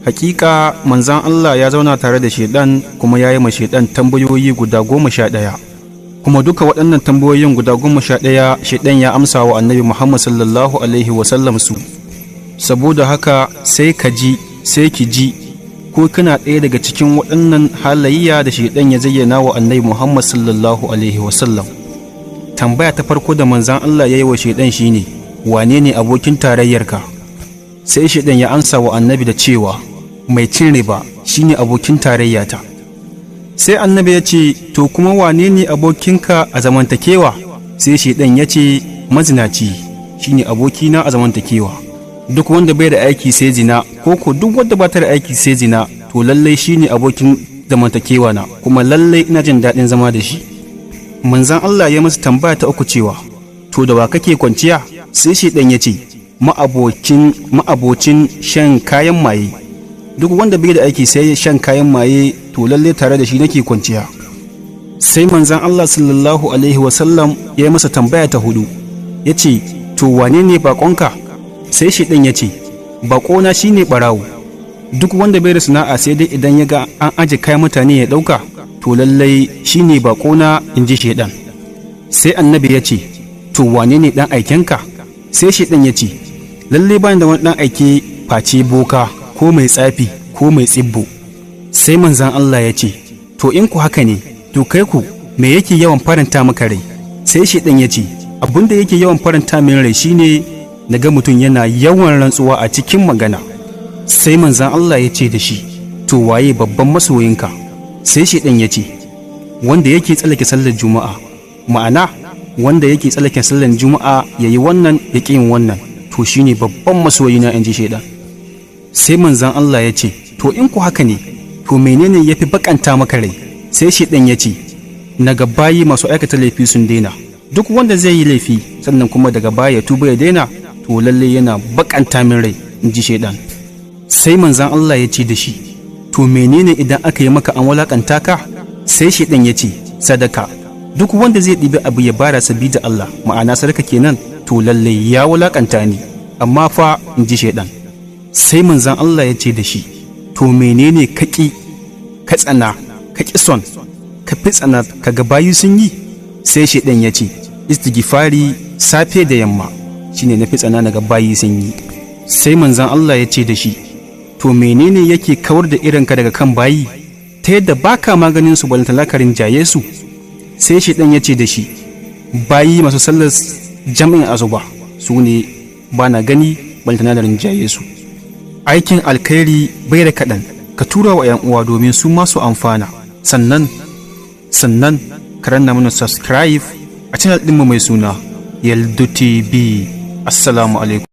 Hakika manzan Allah ya zauna tare da shedan kuma ya yi ma shedan tambayoyi guda 11, kuma duka waɗannan tambayoyin guda 11 shedan ya amsa wa annabi Muhammad sallallahu alaihi wasallam su. Saboda haka sai ka ji sai ki ji ko kana ɗaya daga cikin waɗannan halayya da shedan ya zayyana wa annabi Muhammad sallallahu alaihi wasallam. Tambaya ta farko da manzan Allah ya yi wa shedan shine, wane ne abokin tarayyarka? Sai shedan ya amsa wa annabi da cewa, mai cin riba shine abokin tarayyata. Sai annabi ya ce, to kuma wane ne abokinka a zamantakewa? Sai shedan ya ce, mazinaci shine abokina a zamantakewa. Duk wanda bai da aiki sai zina, ko duk wanda ba ta da aiki sai zina, to lallai shine abokin zamantakewa na, kuma lallai ina jin daɗin zama da shi. Manzan Allah ya masa tambaya ta uku cewa, to da wa kake kwanciya? Sai shedan ya ce, ma'abocin shan kayan maye. Duk wanda bai da aiki sai shan kayan maye, to lalle tare da shi nake kwanciya. Sai manzan Allah sallallahu alaihi wasallam ya yi masa tambaya ta hudu, ya ce, to wane ne baƙonka? Sai shedan ya ce, baƙona shine ɓarawo. Duk wanda bai da sana'a sai dai idan ya ga an aje kayan mutane ya ɗauka, to lallai shine baƙona, in ji shedan. Sai annabi ya ce, to wane ne ɗan aikenka? Sai shedan ya ce, lallai bani da wani ɗan aike face boka ko mai tsafi ko mai tsibbo. Sai manzan Allah ya ce, to in ku haka ne, to kai ku me yake yawan faranta maka rai? Sai shedan ya ce, abin da yake yawan faranta min rai shine naga mutum yana yawan rantsuwa a cikin magana. Sai manzan Allah ya ce da shi, to waye babban masoyinka? Sai shedan ya ce, wanda yake tsallake sallar juma'a, ma'ana wanda yake tsallake sallar juma'a yayi wannan ya ƙi yin wannan, to shine babban masoyina, in ji shedan. Sai manzan Allah ya ce, to in ku haka ne, to menene ya fi bakanta maka rai? Sai shedan ya ce, naga bayi masu aikata laifi sun daina. Duk wanda zai yi laifi sannan kuma daga baya ya tuba ya daina, to lalle yana bakanta min rai, in ji shedan. Sai manzan Allah ya ce da shi, to menene idan aka yi maka an walakanta ka? Sai shedan ya ce, sadaka. Duk wanda zai ɗibi abu ya bara sabida Allah, ma'ana sadaka kenan, to lalle ya walakanta ni, amma fa, in ji shedan. Sai manzan Allah ya ce da shi, to menene ka ƙi, ka tsana, ka ƙi son, ka fi tsana ka ga bayu sun yi? Sai shedan ya ce, istighfari safe da yamma shine na fi tsana na ga bayi sun yi. Sai manzan Allah ya ce da shi, to menene yake kawar da irinka daga kan bayi ta yadda baka maganin su balantana jaye su? Sai shedan ya ce da shi, bayi masu sallar jami'in azuba su ne ba na gani balantana da rinjaye su. Aikin alkhairi bai da kaɗan, ka tura wa 'yan uwa domin su masu amfana. Sannan ka ranna mana subscribe a channel ɗinmu mai suna Yaldu TV. Assalamu alaikum.